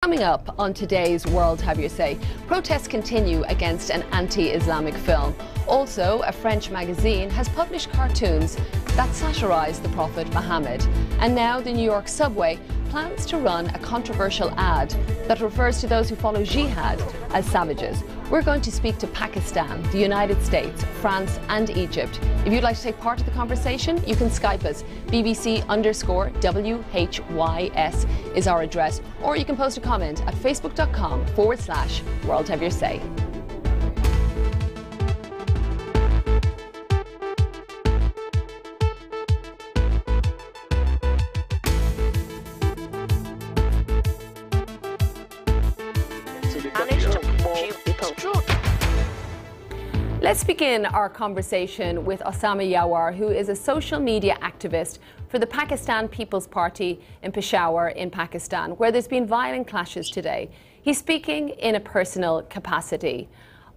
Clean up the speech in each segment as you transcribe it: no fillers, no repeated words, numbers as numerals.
Coming up on today's World Have Your Say, protests continue against an anti-Islamic film. Also, a French magazine has published cartoons that satirise the Prophet Muhammad. And now the New York subway plans to run a controversial ad that refers to those who follow jihad as savages. We're going to speak to Pakistan, the United States, France and Egypt. If you'd like to take part of the conversation, you can Skype us. BBC_WHYS is our address, or you can post a comment at facebook.com/World Have Your Say. Let's begin our conversation with Osama Yawar, who is a social media activist for the Pakistan People's Party in Peshawar in Pakistan, where there's been violent clashes today. He's speaking in a personal capacity.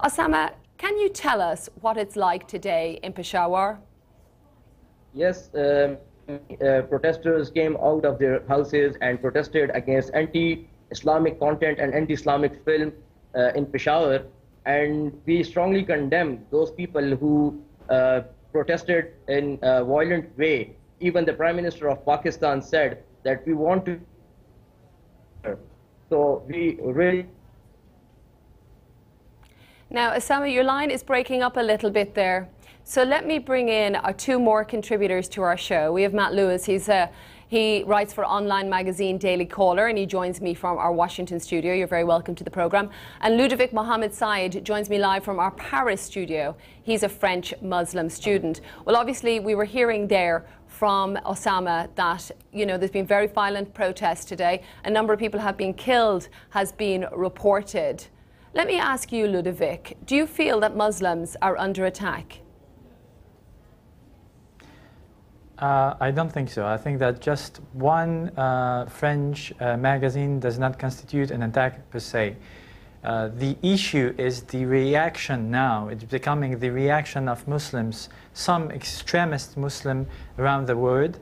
Osama, can you tell us what it's like today in Peshawar? Yes, protesters came out of their houses and protested against anti-Islamic content and anti-Islamic film in Peshawar. And we strongly condemn those people who protested in a violent way. Even the Prime Minister of Pakistan said that we want to. So we really. Now, Osama, your line is breaking up a little bit there. So let me bring in our two more contributors to our show. We have Matt Lewis. He writes for online magazine Daily Caller, and he joins me from our Washington studio. You're very welcome to the programme. And Ludovic Mohammed Said joins me live from our Paris studio. He's a French Muslim student. Well, obviously, we were hearing there from Osama that, you know, there's been very violent protests today. A number of people have been killed, has been reported. Let me ask you, Ludovic, do you feel that Muslims are under attack? I don't think so. I think that just one French magazine does not constitute an attack per se. The issue is the reaction now. It's becoming the reaction of Muslims, some extremist Muslim around the world.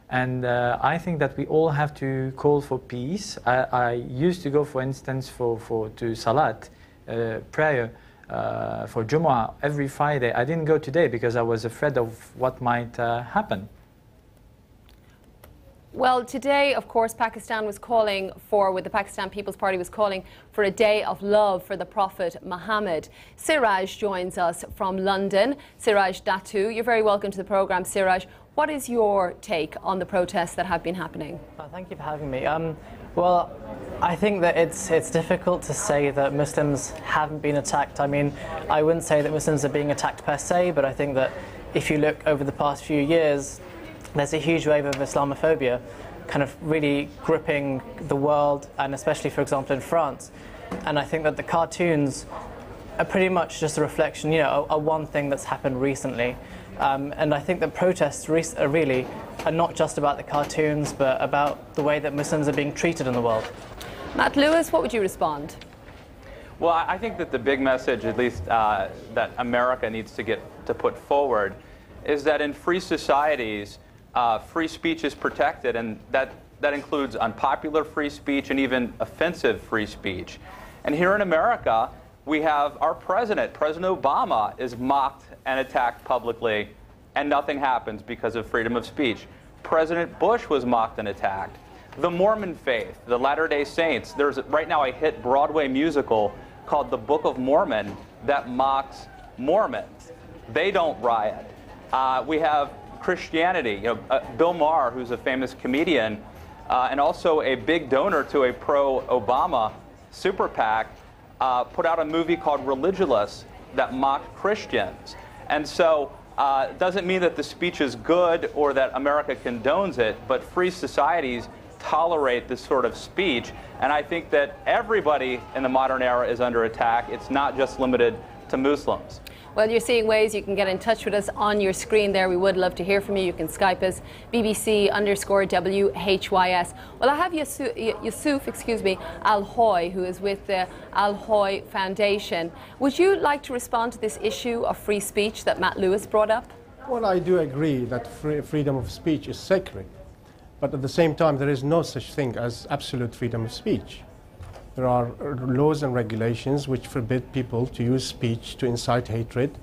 And I think that we all have to call for peace. I used to go, for instance, to Salat, prayer, for Jumu'ah every Friday. I didn't go today because I was afraid of what might happen. Well, today, of course, Pakistan was calling for, the Pakistan People's Party was calling for a day of love for the Prophet Muhammad. Siraj joins us from London. Siraj Datu, you're very welcome to the programme. Siraj, what is your take on the protests that have been happening? Thank you for having me. Well, I think that it's difficult to say that Muslims haven't been attacked. I mean, I wouldn't say that Muslims are being attacked per se, but I think that if you look over the past few years, there's a huge wave of Islamophobia kind of really gripping the world, and especially, for example, in France. And I think that the cartoons are pretty much just a reflection, you know, are one thing that's happened recently. And I think that protests are not just about the cartoons, but about the way that Muslims are being treated in the world. Matt Lewis, what would you respond? Well, I think that the big message, at least that America needs to put forward, is that in free societies, free speech is protected, and that includes unpopular free speech and even offensive free speech. And here in America, we have our President Obama, is mocked and attacked publicly, and nothing happens because of freedom of speech. President Bush was mocked and attacked. The Mormon faith, the Latter-day Saints, there's right now a hit Broadway musical called The Book of Mormon that mocks Mormons. They don't riot. We have Christianity. You know, Bill Maher, who's a famous comedian and also a big donor to a pro-Obama super PAC, put out a movie called Religulous that mocked Christians. And so it doesn't mean that the speech is good or that America condones it, but free societies tolerate this sort of speech. And I think that everybody in the modern era is under attack. It's not just limited to Muslims. Well, you're seeing ways you can get in touch with us on your screen there. We would love to hear from you. You can Skype us, BBC_WHYS. Well, I have Yusuf, Al-Hoy, who is with the Al-Hoy Foundation. Would you like to respond to this issue of free speech that Matt Lewis brought up? Well, I do agree that freedom of speech is sacred. But at the same time, there is no such thing as absolute freedom of speech. there are laws and regulations which forbid people to use speech to incite hatred,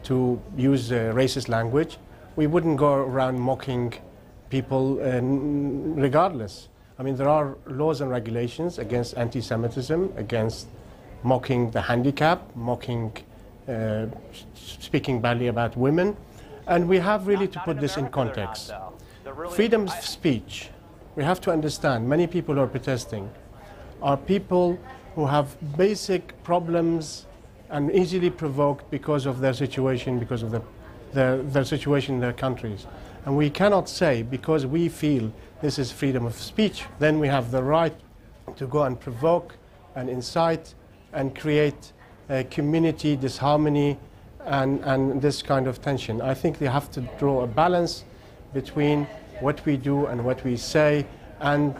to use racist language. We wouldn't go around mocking people regardless. I mean, there are laws and regulations against anti-Semitism, against mocking the handicapped, mocking, speaking badly about women. And we have really to put this in context. Freedom of speech, we have to understand, many people who are protesting are people who have basic problems and easily provoked because of their situation, because of their situation in their countries. And we cannot say, because we feel this is freedom of speech, then we have the right to go and provoke and incite and create a community disharmony and this kind of tension. I think they have to draw a balance between what we do and what we say, and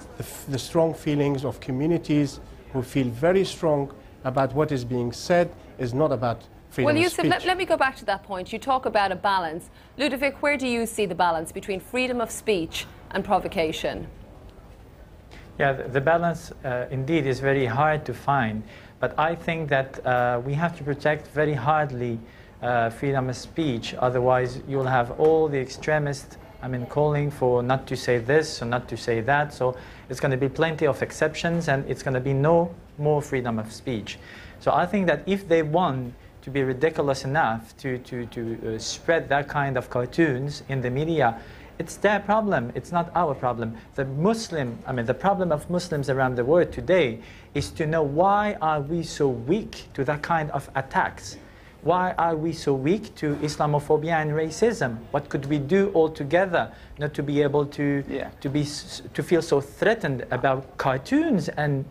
the strong feelings of communities who feel very strong about what is being said is not about freedom of speech. Well, Yusuf, let me go back to that point. You talk about a balance. Ludovic, where do you see the balance between freedom of speech and provocation? Yeah, the balance indeed is very hard to find, but I think that we have to protect very hardly freedom of speech, otherwise you'll have all the extremists calling for not to say this or not to say that, so it's going to be plenty of exceptions and it's going to be no more freedom of speech. So I think that if they want to be ridiculous enough to spread that kind of cartoons in the media, it's their problem, it's not our problem. The problem of Muslims around the world today is to know why are we so weak to that kind of attacks. Why are we so weak to Islamophobia and racism? What could we do all together not to be able to feel so threatened about cartoons and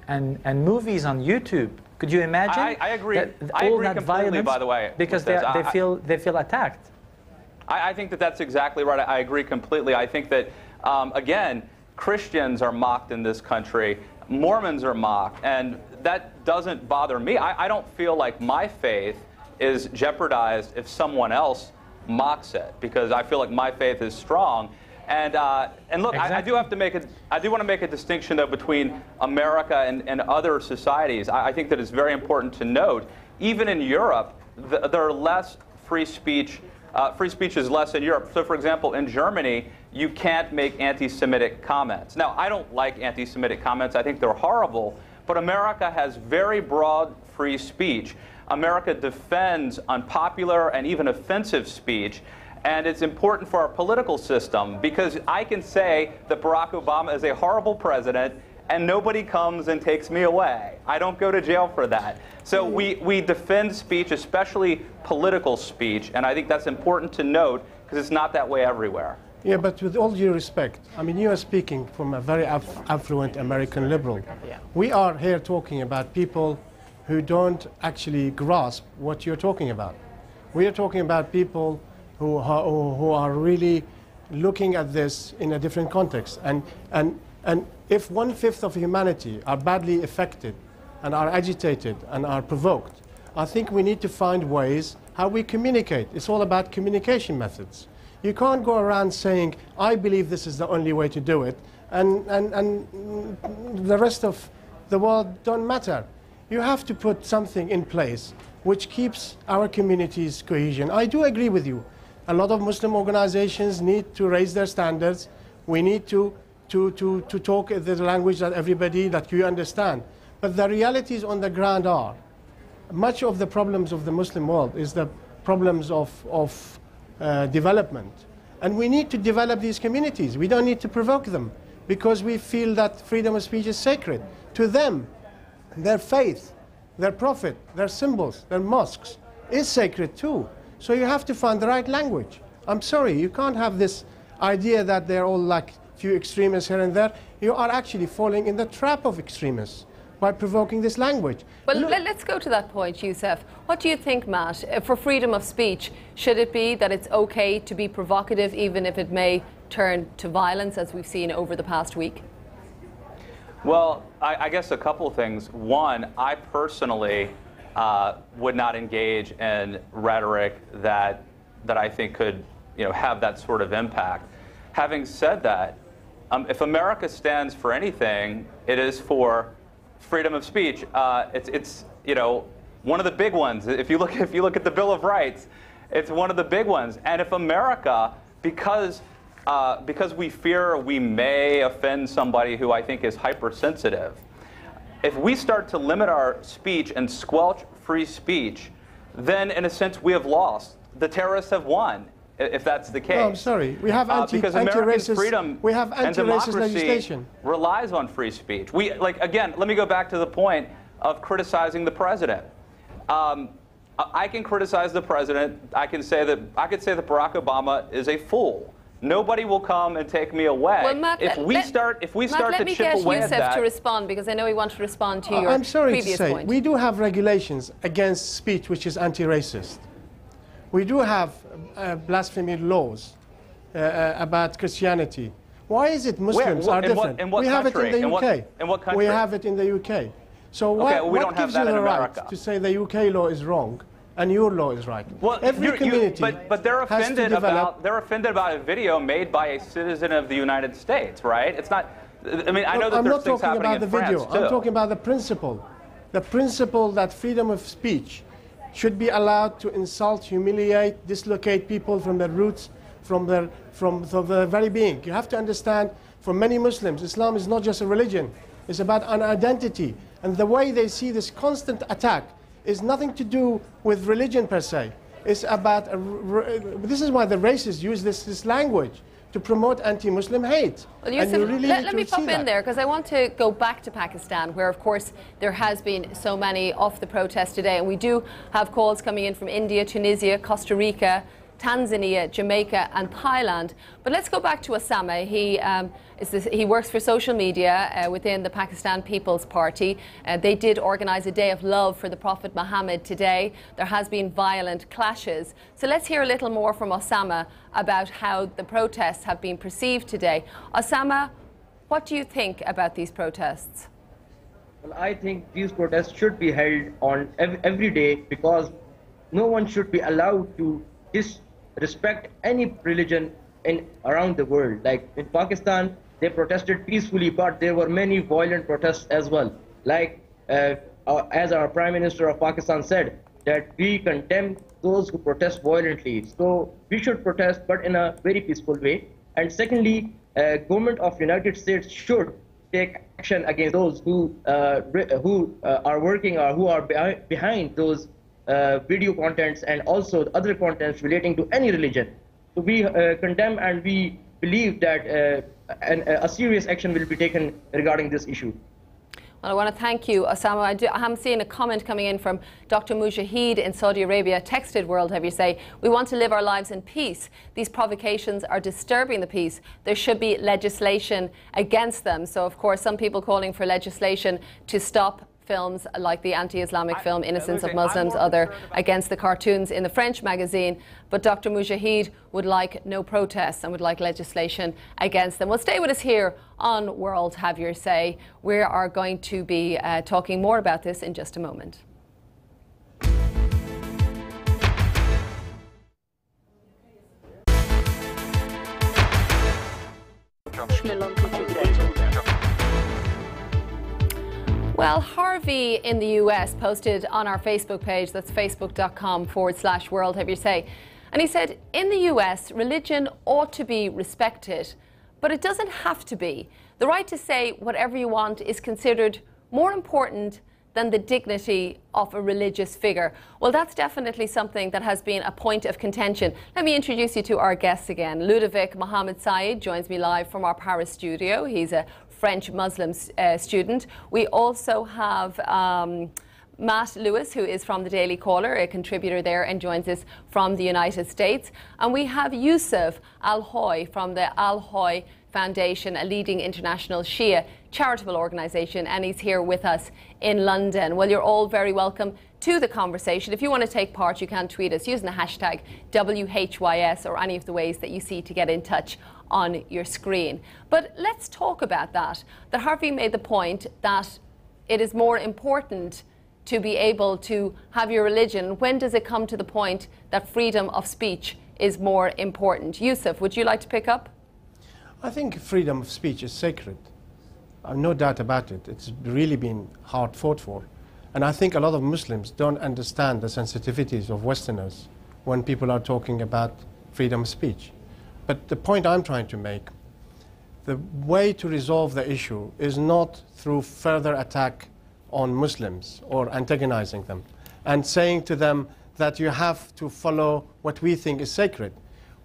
movies on YouTube? Could you imagine? I agree. I agree completely, by the way. Because they feel attacked. I think that that's exactly right. I agree completely. I think that, again, Christians are mocked in this country. Mormons are mocked. And that doesn't bother me. I don't feel like my faith is jeopardized if someone else mocks it, because I feel like my faith is strong. And look, exactly. I do want to make a distinction though between America and other societies. I think that it's very important to note, even in Europe, there are less free speech. Free speech is less in Europe. So, for example, in Germany, you can't make anti-Semitic comments. Now, I don't like anti-Semitic comments. I think they're horrible. But America has very broad free speech. America defends unpopular and even offensive speech. And it's important for our political system, because I can say that Barack Obama is a horrible president and nobody comes and takes me away. I don't go to jail for that. So we defend speech, especially political speech, and I think that's important to note, because it's not that way everywhere. Yeah, but with all due respect, I mean, you are speaking from a very affluent American liberal. Yeah. We are here talking about people who don't actually grasp what you're talking about. We are talking about people who are really looking at this in a different context. And if 1/5 of humanity are badly affected and are agitated and are provoked, I think we need to find ways how we communicate. It's all about communication methods. You can't go around saying, I believe this is the only way to do it, and the rest of the world don't matter. You have to put something in place which keeps our community's cohesion. I do agree with you. A lot of Muslim organizations need to raise their standards. We need to talk the language that everybody, that you understand. But the realities on the ground are, much of the problems of the Muslim world is the problems of development. And we need to develop these communities. We don't need to provoke them, because we feel that freedom of speech is sacred. To them, their faith, their prophet, their symbols, their mosques is sacred too. So you have to find the right language. I'm sorry, you can't have this idea that they're all like few extremists here and there. You are actually falling in the trap of extremists by provoking this language. Well, let's go to that point, Yusuf. What do you think, Matt, for freedom of speech? Should it be that it's okay to be provocative even if it may turn to violence, as we've seen over the past week? Well, I guess a couple of things. One, I personally would not engage in rhetoric that I think could, have that sort of impact. Having said that, if America stands for anything, it is for freedom of speech. It's you know, one of the big ones. If you look at the Bill of Rights, it's one of the big ones. And if America, because we fear we may offend somebody who I think is hypersensitive, if we start to limit our speech and squelch free speech, then in a sense we have lost. The terrorists have won, if that's the case. No, I'm sorry. We have because American anti-racist freedom and democracy legislation. Relies on free speech. Again, let me go back to the point of criticizing the president. I can criticize the president. I could say that Barack Obama is a fool. Nobody will come and take me away. Well, Matt, if we start to chip away at that. Let me get Youssef to respond, because I know he wants to respond to your I'm sorry previous to say, point. we do have regulations against speech which is anti-racist. We do have blasphemy laws about Christianity. Why is it Muslims are different? In what we have it in the UK. In what country? We have it in the UK. So what gives you the right to say the UK law is wrong and your law is right? Well, every community but they're offended about a video made by a citizen of the United States, right? It's not. I mean, I know that there's things happening in France too. I'm talking about the principle that freedom of speech should be allowed to insult, humiliate, dislocate people from their roots, from their very being. You have to understand, for many Muslims, Islam is not just a religion. It's about an identity. And the way they see this constant attack is nothing to do with religion per se. It's about, this is why the racists use this language to promote anti-Muslim hate. Well, Youssef, let me pop in there, because I want to go back to Pakistan, where, of course, there has been so many of the protests today. And we do have calls coming in from India, Tunisia, Costa Rica, Tanzania, Jamaica and Thailand. But let's go back to Osama. He works for social media within the Pakistan People's Party. They did organise a day of love for the Prophet Muhammad today. There has been violent clashes. So let's hear a little more from Osama about how the protests have been perceived today. Osama, what do you think about these protests? Well, I think these protests should be held on every day, because no one should be allowed to disrespect any religion around the world. Like in Pakistan, they protested peacefully, but there were many violent protests as well. Like as our Prime Minister of Pakistan said, that we condemn those who protest violently. So we should protest, but in a very peaceful way. And secondly, government of United States should take action against those who are working or who are behind those video contents and also other contents relating to any religion. So we condemn, and we believe that a serious action will be taken regarding this issue. Well, I want to thank you, Osama. I am seeing a comment coming in from Dr. Mujahid in Saudi Arabia. Texted World Have You say, we want to live our lives in peace. These provocations are disturbing the peace. There should be legislation against them. So, of course, some people calling for legislation to stop films like the anti-Islamic film Innocence of Muslims, other against the cartoons in the French magazine. But Dr. Mujahid would like no protests and would like legislation against them. Well, stay with us here on World Have Your Say. We are going to be talking more about this in just a moment. Well, Harvey in the US posted on our Facebook page, that's facebook.com/World Have Your Say. And he said, in the US, religion ought to be respected, but it doesn't have to be. The right to say whatever you want is considered more important than the dignity of a religious figure. Well, that's definitely something that has been a point of contention. Let me introduce you to our guests again. Ludovic Mohammed Saeed joins me live from our Paris studio. He's a French Muslim student. We also have Matt Lewis, who is from the Daily Caller, a contributor there, and joins us from the United States. And we have Youssef Al-Hoy from the Al-Hoy Foundation, a leading international Shia charitable organisation, and he's here with us in London. Well, you're all very welcome to the conversation. If you want to take part, you can tweet us using the hashtag WHYS or any of the ways that you see to get in touch on your screen. But let's talk about that Harvey made the point that it is more important to be able to have your religion. When does it come to the point that freedom of speech is more important? Youssef, would you like to pick up? I think freedom of speech is sacred. No doubt about it. It's really been hard fought for. And I think a lot of Muslims don't understand the sensitivities of Westerners when people are talking about freedom of speech. But the point I'm trying to make, the way to resolve the issue is not through further attack on Muslims or antagonizing them and saying to them that you have to follow what we think is sacred.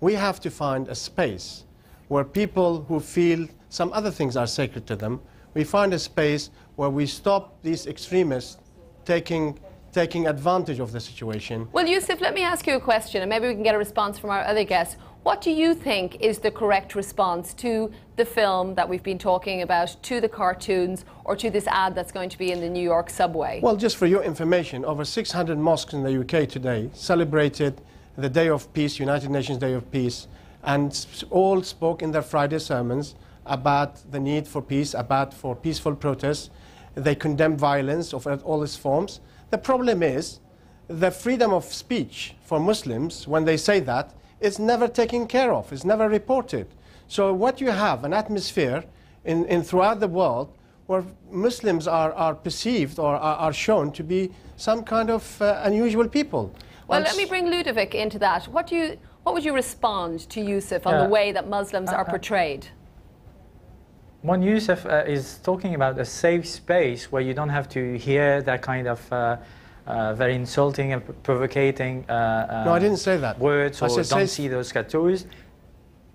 We have to find a space where people who feel some other things are sacred to them, we find a space where we stop these extremists taking advantage of the situation. Well, Yusuf, let me ask you a question, and maybe we can get a response from our other guests. What do you think is the correct response to the film that we've been talking about, to the cartoons, or to this ad that's going to be in the New York subway? Well, just for your information, over 600 mosques in the UK today celebrated the Day of Peace, United Nations Day of Peace, and all spoke in their Friday sermons about the need for peace, for peaceful protests. They condemn violence of all its forms. The problem is the freedom of speech for Muslims, when they say that, is never taken care of, is never reported. So what you have, an atmosphere throughout the world where Muslims are perceived or are shown to be some kind of unusual people. Well, let me bring Ludovic into that. What would you respond to Yusuf on the way that Muslims are portrayed? When Yusuf is talking about a safe space where you don't have to hear that kind of very insulting and provocating no, I didn't say that. Words, or don't see those cartoons.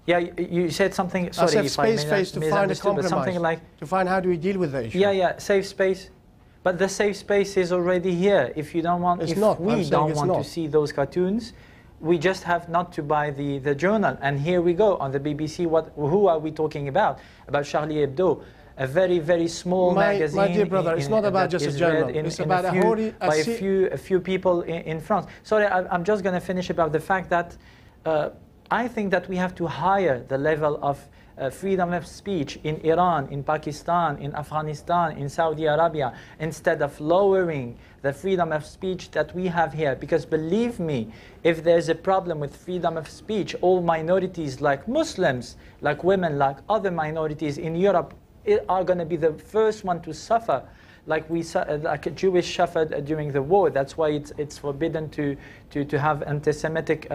Yeah, you said something, sorry, I said space to find a compromise, something like, to find how do we deal with the issue. Yeah, safe space. But the safe space is already here. If you don't want, we don't want to see those cartoons, we just have not to buy the journal. And here we go on the BBC. Who are we talking about? About Charlie Hebdo, a very, very small magazine. My dear brother, it's not about just a journal. It's about a few people in France. Sorry, I'm just going to finish about the fact that I think that we have to higher the level of freedom of speech in Iran, in Pakistan, in Afghanistan, in Saudi Arabia, instead of lowering the freedom of speech that we have here. Because believe me, if there's a problem with freedom of speech, all minorities like Muslims, like women, like other minorities in Europe are going to be the first one to suffer, like Jewish suffered during the war. That's why it's forbidden to have anti-Semitic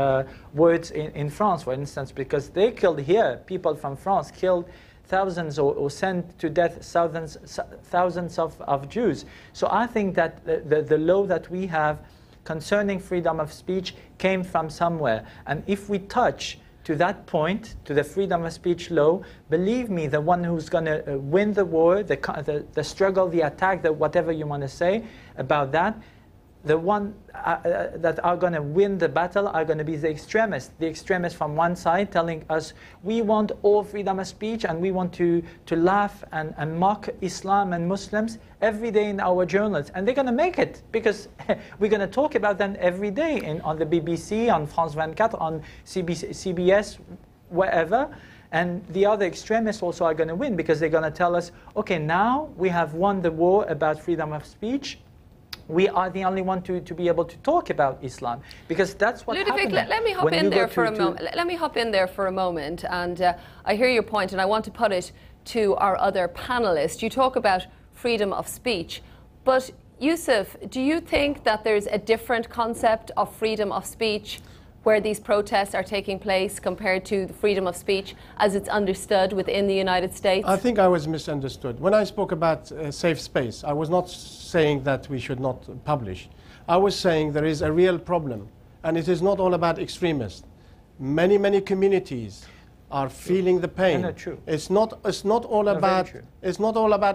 words in France, for instance, because they killed here, people from France killed thousands or sent to death thousands of Jews. So I think that the law that we have concerning freedom of speech came from somewhere. And if we touch to that point, to the freedom of speech law, believe me, the one who's going to win the war, the struggle, the attack, whatever you want to say about that, the one that are going to win the battle are going to be the extremists from one side telling us we want all freedom of speech and we want to laugh and mock Islam and Muslims every day in our journals. And they're going to make it because we're going to talk about them every day on the BBC, on France 24, on CBS, wherever. And the other extremists also are going to win because they're going to tell us, okay, now we have won the war about freedom of speech. We are the only one to be able to talk about Islam, because that's what Ludovic, happened. let me hop in there for a moment. Let me hop in there for a moment, and I hear your point, and I want to put it to our other panelists. You talk about freedom of speech, but Yusuf, do you think that there's a different concept of freedom of speech where these protests are taking place compared to the freedom of speech as it's understood within the United States? I think I was misunderstood. When I spoke about safe space, I was not saying that we should not publish. I was saying there is a real problem, and it is not all about extremists. Many communities are feeling the pain. No, true. It's not all about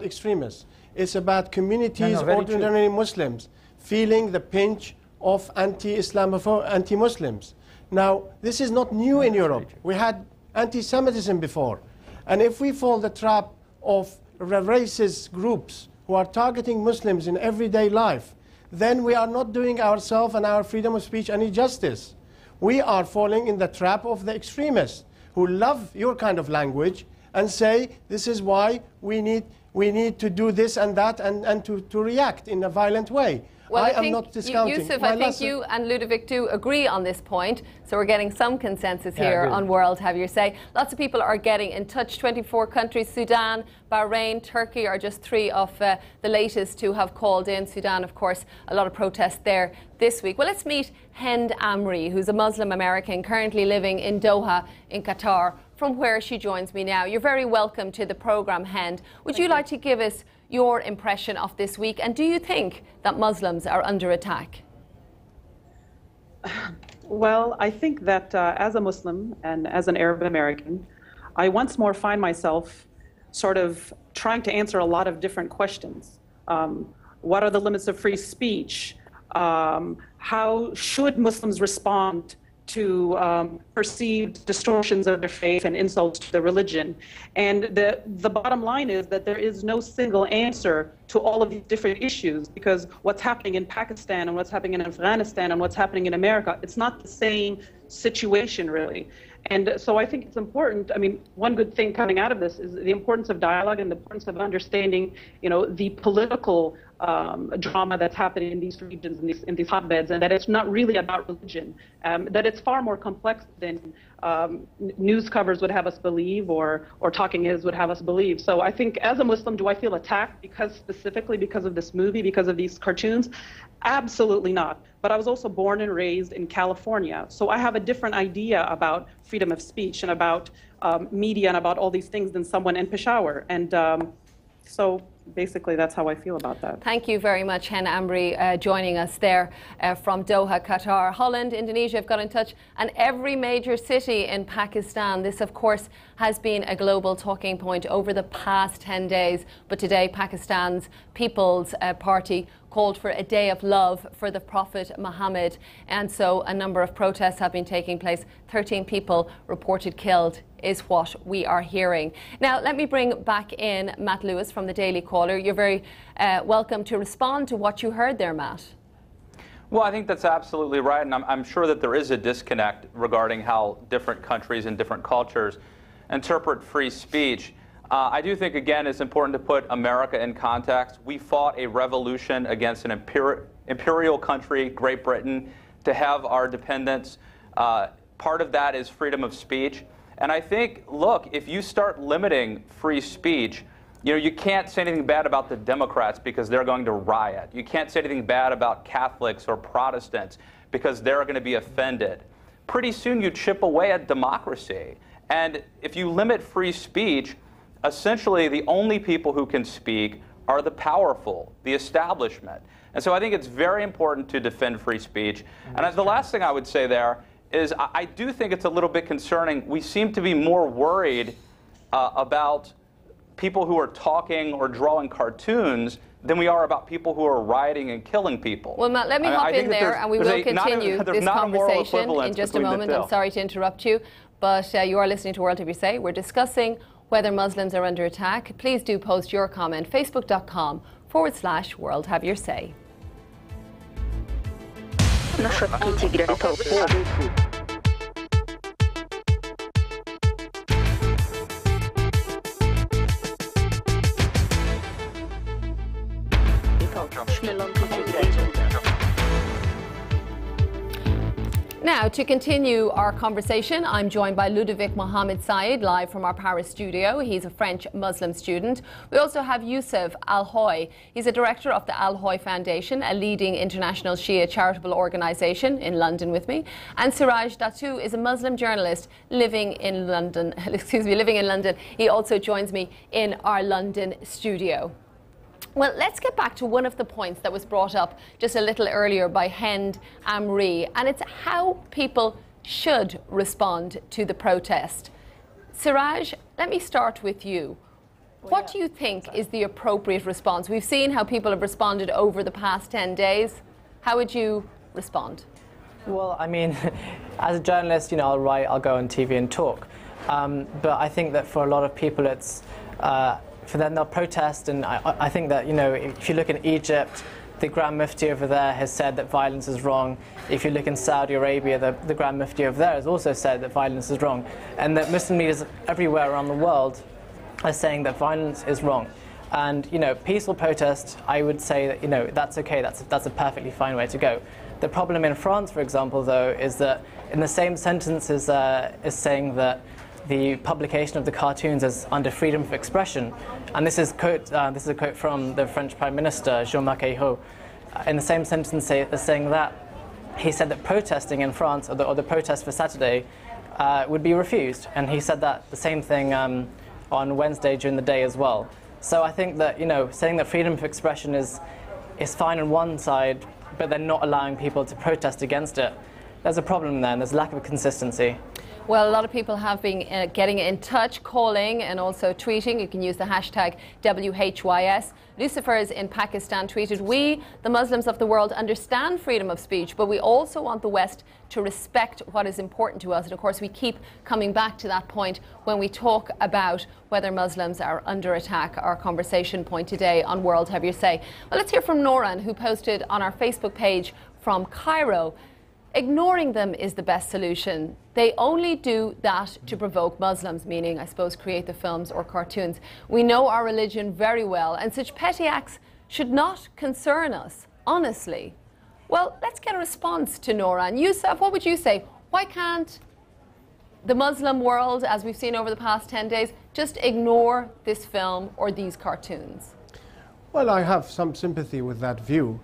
extremists. It's about communities, ordinary Muslims, feeling the pinch of anti-Muslims. Now, this is not new in Europe. We had anti-Semitism before. And if we fall the trap of racist groups who are targeting Muslims in everyday life, then we are not doing ourselves and our freedom of speech any justice. We are falling in the trap of the extremists who love your kind of language and say, this is why we need we need to do this and that and to react in a violent way. Well, I am not discounting. Yusuf, I think you and Ludovic do agree on this point, so we're getting some consensus here on World Have Your Say. Lots of people are getting in touch. 24 countries, Sudan, Bahrain, Turkey are just 3 of the latest to have called in. Sudan, of course, a lot of protests there this week. Well, let's meet Hind Amri, who's a Muslim American currently living in Doha in Qatar, from where she joins me now. You're very welcome to the programme, Hind. Would you like to give us your impression of this week, and do you think that Muslims are under attack? Well, I think that as a Muslim and as an Arab American, I once more find myself sort of trying to answer a lot of different questions. What are the limits of free speech? How should Muslims respond to perceived distortions of their faith and insults to their religion? And the bottom line is that there is no single answer to all of these different issues, because what's happening in Pakistan and what's happening in Afghanistan and what's happening in America, it's not the same situation really. And so I think it's important. I mean, one good thing coming out of this is the importance of dialogue and the importance of understanding, you know, the political drama that's happening in these regions, in these hotbeds, and that it's not really about religion, that it's far more complex than news covers would have us believe, or talking heads would have us believe. So I think as a Muslim, do I feel attacked specifically because of this movie, because of these cartoons? Absolutely not. But I was also born and raised in California, so I have a different idea about freedom of speech and about media and about all these things than someone in Peshawar. And so basically that's how I feel about that. Thank you very much, Hind Amri, joining us there from Doha, Qatar. Holland, Indonesia have got in touch, and every major city in Pakistan. This, of course, has been a global talking point over the past 10 days. But today, Pakistan's People's Party called for a day of love for the Prophet Muhammad. And so a number of protests have been taking place. 13 people reported killed is what we are hearing. Now, let me bring back in Matt Lewis from the Daily Caller. You're very welcome to respond to what you heard there, Matt. Well, I think that's absolutely right, and I'm sure that there is a disconnect regarding how different countries and different cultures interpret free speech. I do think, again, it's important to put America in context. We fought a revolution against an imperial country, Great Britain, to have our independence. Part of that is freedom of speech. And I think, look, if you start limiting free speech, you know, you can't say anything bad about the Democrats because they're going to riot. You can't say anything bad about Catholics or Protestants because they're going to be offended. Pretty soon you chip away at democracy. And if you limit free speech, essentially the only people who can speak are the powerful, the establishment. And so I think it's very important to defend free speech. And the last thing I would say there is I do think it's a little bit concerning. We seem to be more worried about people who are talking or drawing cartoons than we are about people who are rioting and killing people. Well, Matt, let me hop in there and we will continue this conversation in just a moment. I'm sorry to interrupt you, but you are listening to World Have Your Say. We're discussing whether Muslims are under attack. Please do post your comment, facebook.com/World Have Your Say. Now, to continue our conversation, I'm joined by Ludovic Mohammed Said, live from our Paris studio. He's a French Muslim student. We also have Yusuf Al-Hoy. He's a director of the Al-Hoy Foundation, a leading international Shia charitable organisation in London with me. And Siraj Datu is a Muslim journalist living in London. He also joins me in our London studio. Well, let's get back to one of the points that was brought up just a little earlier by Hind Amri, and it's how people should respond to the protest. Siraj, let me start with you. What do you think is the appropriate response? We've seen how people have responded over the past 10 days. How would you respond? Well, I mean, as a journalist, you know, I'll write, I'll go on TV and talk. But I think that for a lot of people, it's for them, they'll protest, and I think that, you know, if you look in Egypt, the Grand Mufti over there has said that violence is wrong. If you look in Saudi Arabia, the Grand Mufti over there has also said that violence is wrong, and that Muslim leaders everywhere around the world are saying that violence is wrong. And peaceful protest, I would say that that's okay. That's a perfectly fine way to go. The problem in France, for example, though, is that in the same sentence is saying that the publication of the cartoons is under freedom of expression, and this is a quote from the French Prime Minister Jean-Marc Ayrault. In the same sentence, saying that he said that protesting in France, or the protest for Saturday, would be refused, and he said that the same thing on Wednesday during the day as well. So I think that saying that freedom of expression is fine on one side, but then not allowing people to protest against it, there's a problem there, and there's a lack of consistency. Well, a lot of people have been getting in touch, calling and also tweeting. You can use the hashtag WHYS. Lucifers in Pakistan tweeted, "We, the Muslims of the world, understand freedom of speech, but we also want the West to respect what is important to us." And of course, we keep coming back to that point when we talk about whether Muslims are under attack, our conversation point today on World Have Your Say. Well, let's hear from Noran, who posted on our Facebook page from Cairo. Ignoring them is the best solution. They only do that to provoke Muslims, meaning, I suppose, create the films or cartoons. We know our religion very well, and such petty acts should not concern us, honestly. Well, let's get a response to Noran. Yusuf, what would you say? Why can't the Muslim world, as we've seen over the past 10 days, just ignore this film or these cartoons? Well, I have some sympathy with that view.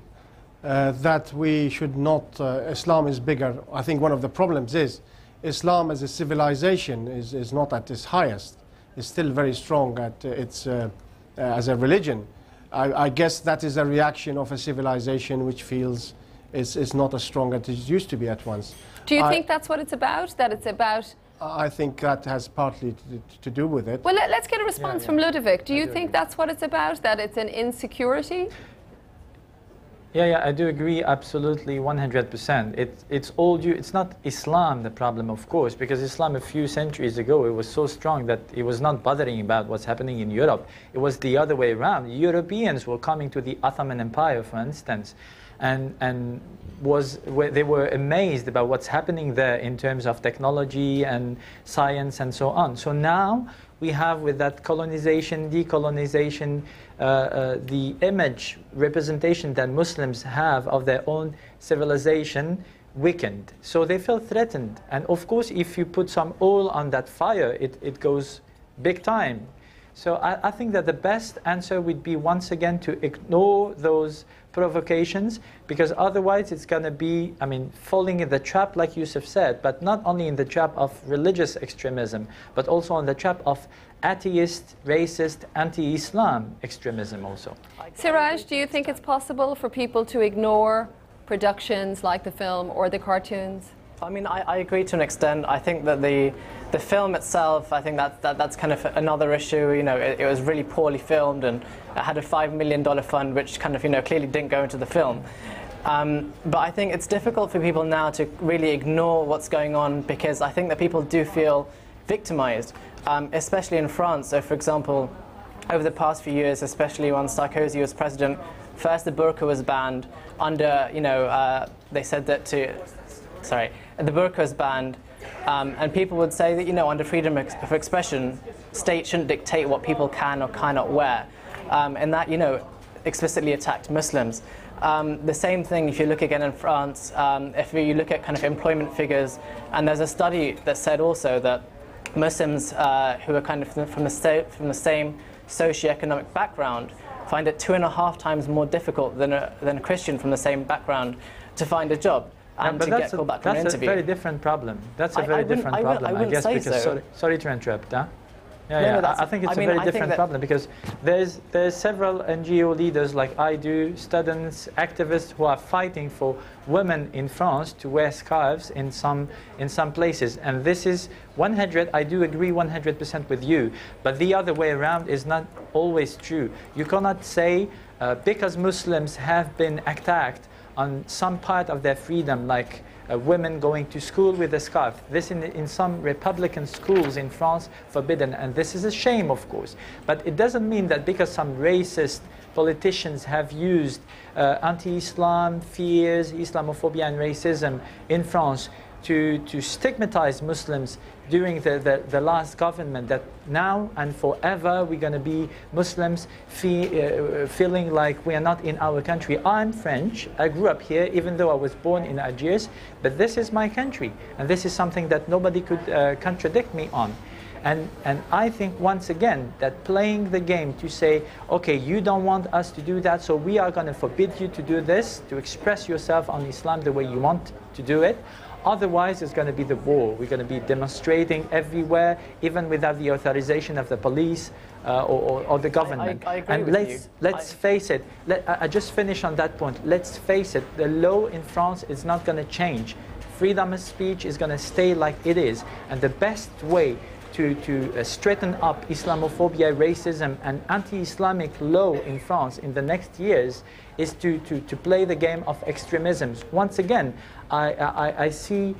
That we should not, Islam is bigger. I think one of the problems is Islam as a civilization is not at its highest. It's still very strong at its, as a religion. I guess that is a reaction of a civilization which feels is not as strong as it used to be at once. Do you think that's what it's about? That it's about... I think that has partly to do with it. Well, let's get a response from Ludovic. Do you think that's what it's about? That it's an insecurity? Yeah, I do agree absolutely 100%. It's all due, it's not Islam the problem, of course, because Islam a few centuries ago, it was so strong that it was not bothering about what's happening in Europe. It was the other way around. Europeans were coming to the Ottoman Empire, for instance, and they were amazed about what's happening there in terms of technology and science and so on. So now we have, with that colonization, decolonization, the image representation that Muslims have of their own civilization weakened. So they feel threatened. And of course, if you put some oil on that fire, it goes big time. So I think that the best answer would be, once again, to ignore those provocations, because otherwise it's going to be, falling in the trap, like Yusuf said, but not only in the trap of religious extremism, but also in the trap of atheist, racist, anti-Islam extremism also. Siraj, do you think it's possible for people to ignore productions like the film or the cartoons? I agree to an extent. I think that the film itself, I think that's kind of another issue. It was really poorly filmed, and it had a $5 million fund, which kind of clearly didn't go into the film. But I think it's difficult for people now to really ignore what's going on, because I think that people do feel victimized, especially in France. So, for example, over the past few years, especially when Sarkozy was president, first the burqa was banned under, they said that the burqa was banned, and people would say that, under freedom of expression, state shouldn't dictate what people can or cannot wear, and that, explicitly attacked Muslims. The same thing if you look again in France, if you look at kind of employment figures, and there's a study that said also that Muslims who are kind of from the same socioeconomic background find it 2.5 times more difficult than a Christian from the same background to find a job. And to get called back from an interview. That's a very different problem. That's a very different problem, I guess, because, sorry to interrupt, huh? I think it's a very different problem, because there's several NGO leaders like I do, students, activists who are fighting for women in France to wear scarves in some places, and this is I do agree 100% with you, but the other way around is not always true. You cannot say because Muslims have been attacked on some part of their freedom, like women going to school with a scarf. This in some Republican schools in France forbidden, and this is a shame, of course. But it doesn't mean that because some racist politicians have used anti-Islam fears, Islamophobia and racism in France to stigmatize Muslims during the last government, that now and forever we're going to be Muslims feeling like we are not in our country. I'm French, I grew up here, even though I was born in Algiers, but this is my country, and this is something that nobody could contradict me on. And I think, once again, that playing the game to say, okay, you don't want us to do that, so we are going to forbid you to do this, to express yourself on Islam the way you want to do it. Otherwise, it's going to be the war. We're going to be demonstrating everywhere, even without the authorization of the police or the government. I agree and with let's face it. I just finish on that point. Let's face it. The law in France is not going to change. Freedom of speech is going to stay like it is. And the best way to straighten up Islamophobia, racism, and anti-Islamic law in France in the next years is to play the game of extremisms. Once again, I see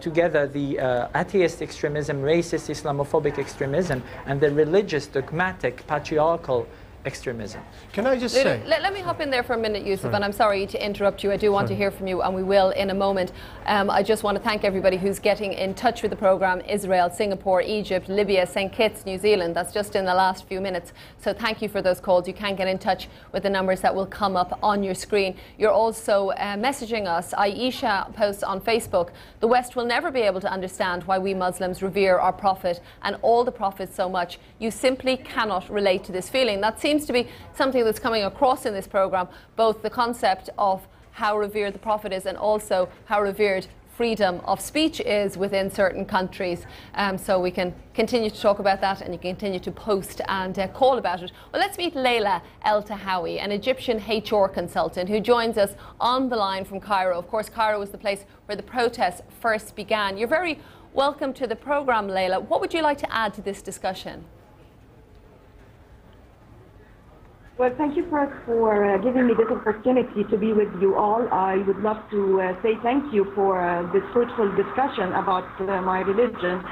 together the atheist extremism, racist Islamophobic extremism, and the religious, dogmatic, patriarchal extremism. Can I just say? Let me hop in there for a minute, Yusuf, and I'm sorry to interrupt you. I do want to hear from you, and we will in a moment. I just want to thank everybody who's getting in touch with the programme. Israel, Singapore, Egypt, Libya, St. Kitts, New Zealand. That's just in the last few minutes. So thank you for those calls. You can get in touch with the numbers that will come up on your screen. You're also messaging us. Aisha posts on Facebook, the West will never be able to understand why we Muslims revere our Prophet and all the Prophets so much. You simply cannot relate to this feeling. That seems to be something that's coming across in this programme, both the concept of how revered the Prophet is and also how revered freedom of speech is within certain countries. So we can continue to talk about that, and you can continue to post and call about it. Well, let's meet Leila El Tahawi, an Egyptian HR consultant who joins us on the line from Cairo. Of course, Cairo was the place where the protests first began. You're very welcome to the programme, Leila. What would you like to add to this discussion? Well, thank you first for giving me this opportunity to be with you all. I would love to say thank you for this fruitful discussion about my religion.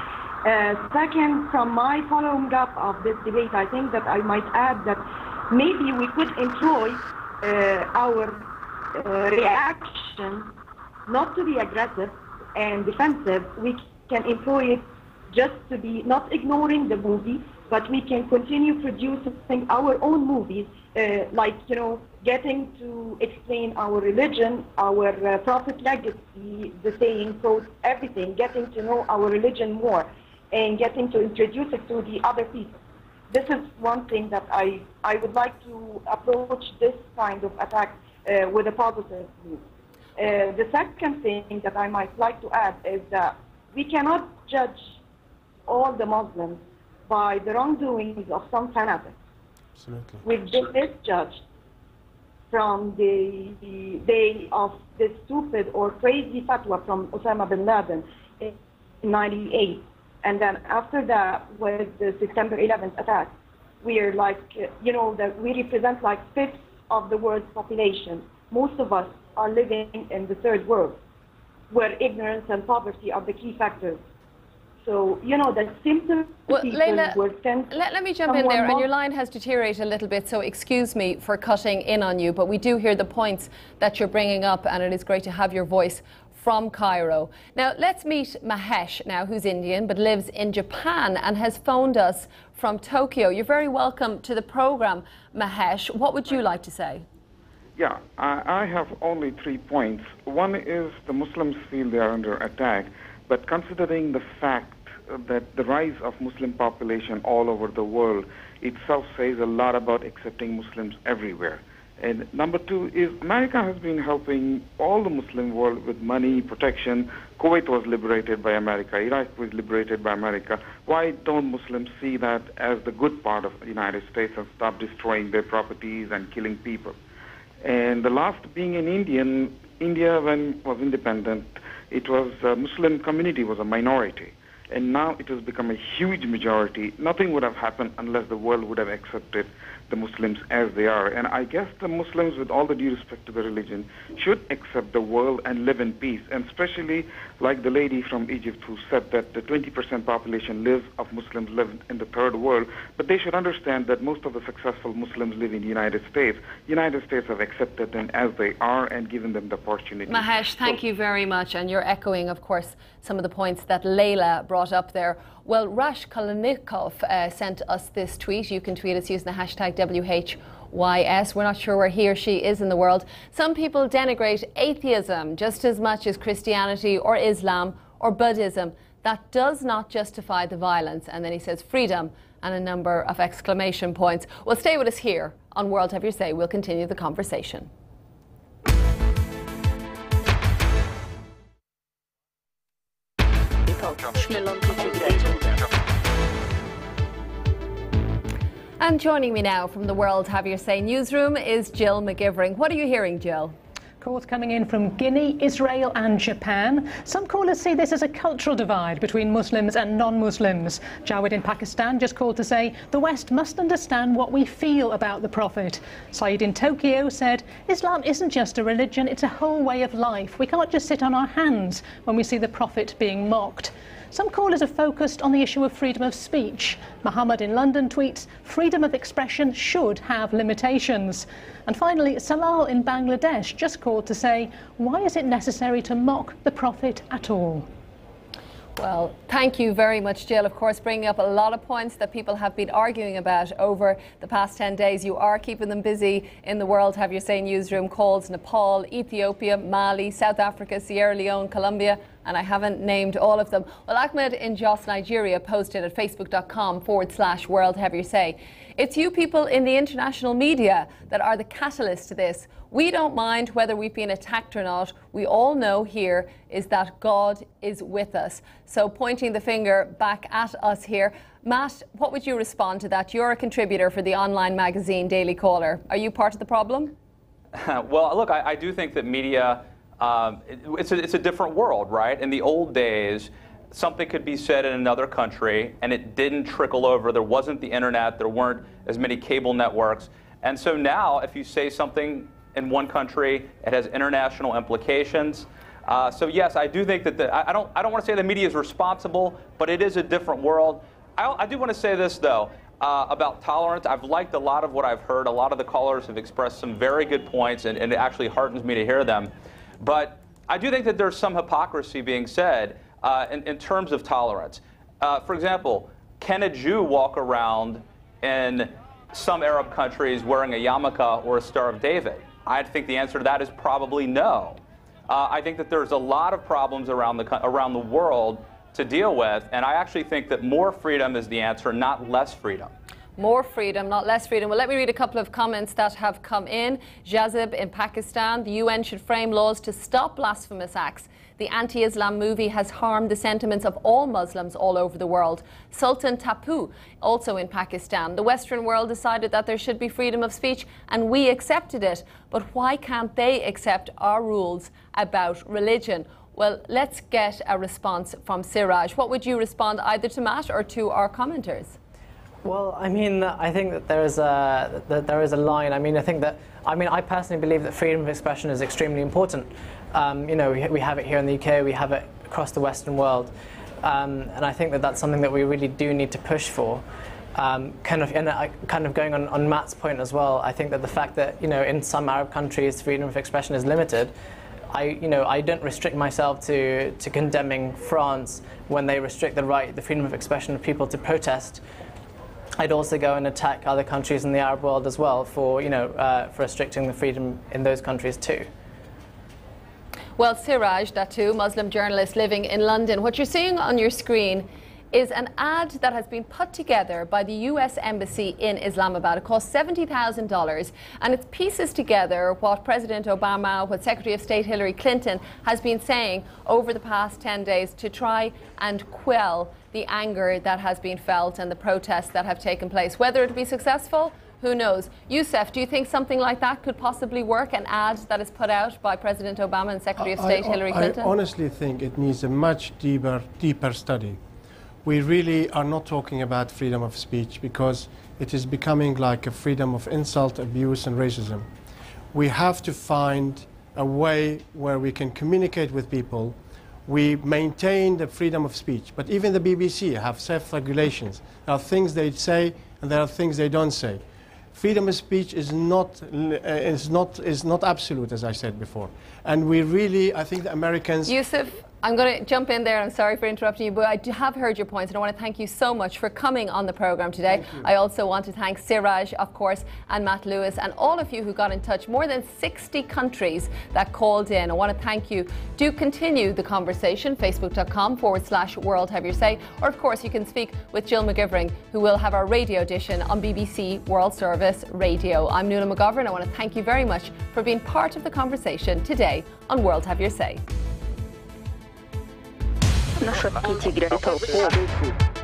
Second, from my following up of this debate, I think that I might add that maybe we could employ our reaction not to be aggressive and defensive. We can employ it just to be not ignoring the movie, but we can continue producing our own movies, like, you know, getting to explain our religion, our prophet legacy, the saying, so everything, getting to know our religion more, and getting to introduce it to the other people. This is one thing that I would like to approach this kind of attack with a positive view. The second thing that I might like to add is that we cannot judge all the Muslims by the wrongdoings of some fanatics. Absolutely. We've been misjudged from the day of this stupid or crazy fatwa from Osama bin Laden in '98. And then after that, with the September 11th attack, we are like, you know, that we represent like 1/5 of the world's population. Most of us are living in the third world, where ignorance and poverty are the key factors. So, you know, that simple well, people Leila, were sent. let me jump in there, and your line has deteriorated a little bit, so excuse me for cutting in on you, but we do hear the points that you're bringing up, and it is great to have your voice from Cairo. Now, let's meet Mahesh now, who's Indian, but lives in Japan and has phoned us from Tokyo. You're very welcome to the programme, Mahesh. What would you like to say? Yeah, I have only 3 points. One is the Muslims feel they are under attack, but considering the fact that the rise of Muslim population all over the world itself says a lot about accepting Muslims everywhere. And number 2 is America has been helping all the Muslim world with money, protection. Kuwait was liberated by America. Iraq was liberated by America. Why don't Muslims see that as the good part of the United States and stop destroying their properties and killing people? And the last being in India when it was independent, it was Muslim community was a minority. And now it has become a huge majority. Nothing would have happened unless the world would have accepted the Muslims as they are. And I guess the Muslims, with all the due respect to the religion, should accept the world and live in peace. And especially like the lady from Egypt who said that the 20% population of Muslims live in the third world. But they should understand that most of the successful Muslims live in the United States. United States have accepted them as they are and given them the opportunity. Mahesh, thank you very much. And you're echoing, of course, some of the points that Leila brought up there. Well, Rash Kolonikov sent us this tweet. You can tweet us using the hashtag WHYS. We're not sure where he or she is in the world. Some people denigrate atheism just as much as Christianity or Islam or Buddhism. That does not justify the violence. And then he says freedom and a number of exclamation points. Well, stay with us here on World Have Your Say. We'll continue the conversation. And joining me now from the World Have Your Say newsroom is Jill McGivering. What are you hearing, Jill? Calls coming in from Guinea, Israel and Japan. Some callers see this as a cultural divide between Muslims and non-Muslims. Jawed in Pakistan just called to say the West must understand what we feel about the Prophet. Saeed in Tokyo said Islam isn't just a religion, it's a whole way of life. We can't just sit on our hands when we see the Prophet being mocked. Some callers are focused on the issue of freedom of speech. Muhammad in London tweets, freedom of expression should have limitations. And finally, Salal in Bangladesh just called to say, why is it necessary to mock the Prophet at all? Well, thank you very much, Jill. Of course, bringing up a lot of points that people have been arguing about over the past 10 days. You are keeping them busy in the World Have Your Say newsroom. Calls Nepal, Ethiopia, Mali, South Africa, Sierra Leone, Colombia, and I haven't named all of them. Well, Ahmed in Jos, Nigeria posted at facebook.com/World Have Your Say. It's you people in the international media that are the catalyst to this. We don't mind whether we've been attacked or not. We all know here is that God is with us. So pointing the finger back at us here. Matt, what would you respond to that? You're a contributor for the online magazine Daily Caller. Are you part of the problem? Well, look, I do think that media, it's a different world, right? In the old days, something could be said in another country and it didn't trickle over. There wasn't the internet. There weren't as many cable networks. And so now if you say something in one country, it has international implications. So yes, I do think that I don't want to say the media is responsible, but it is a different world. I do want to say this though about tolerance. I've liked a lot of what I've heard. A lot of the callers have expressed some very good points, and it actually heartens me to hear them. But I do think that there's some hypocrisy being said in terms of tolerance. For example, can a Jew walk around in some Arab countries wearing a yarmulke or a Star of David? I think the answer to that is probably no. I think that there's a lot of problems around the world to deal with, and I actually think that more freedom is the answer, not less freedom. More freedom, not less freedom. Well, let me read a couple of comments that have come in. Jazib in Pakistan, the UN should frame laws to stop blasphemous acts. The anti-Islam movie has harmed the sentiments of all Muslims all over the world. Sultan Tapu, also in Pakistan, the Western world decided that there should be freedom of speech and we accepted it. But why can't they accept our rules about religion? Well, let's get a response from Siraj. What would you respond either to Matt or to our commenters? Well, I mean, I think that there is a line. I personally believe that freedom of expression is extremely important. You know, we have it here in the UK, we have it across the Western world, and I think that that's something that we really do need to push for. Kind of going on Matt's point as well. I think that the fact that in some Arab countries freedom of expression is limited. I don't restrict myself to condemning France when they restrict the freedom of expression of people to protest. I'd also go and attack other countries in the Arab world as well for restricting the freedom in those countries too. Well, Siraj Datu, Muslim journalist living in London, what you're seeing on your screen is an ad that has been put together by the US Embassy in Islamabad. It costs $70,000 and it pieces together what President Obama, what Secretary of State Hillary Clinton has been saying over the past 10 days to try and quell the anger that has been felt and the protests that have taken place. Whether it will be successful, who knows? Youssef, do you think something like that could possibly work, an ad that is put out by President Obama and Secretary of State Hillary Clinton? I honestly think it needs a much deeper study. we really are not talking about freedom of speech, because it is becoming like a freedom of insult, abuse and racism. We have to find a way where we can communicate with people. We maintain the freedom of speech, but even the BBC have self-regulations. There are things they say and there are things they don't say. Freedom of speech is not absolute, as I said before. And we really, I think the Americans... Yusuf, I'm going to jump in there. I'm sorry for interrupting you, but I have heard your points, and I want to thank you so much for coming on the programme today. I also want to thank Siraj, of course, and Matt Lewis, and all of you who got in touch. More than 60 countries that called in. I want to thank you. Do continue the conversation, facebook.com/World Have Your Say, or of course you can speak with Jill McGivering, who will have our radio edition on BBC World Service Radio. I'm Nuala McGovern. I want to thank you very much for being part of the conversation today on World Have Your Say. Nasza kici gry to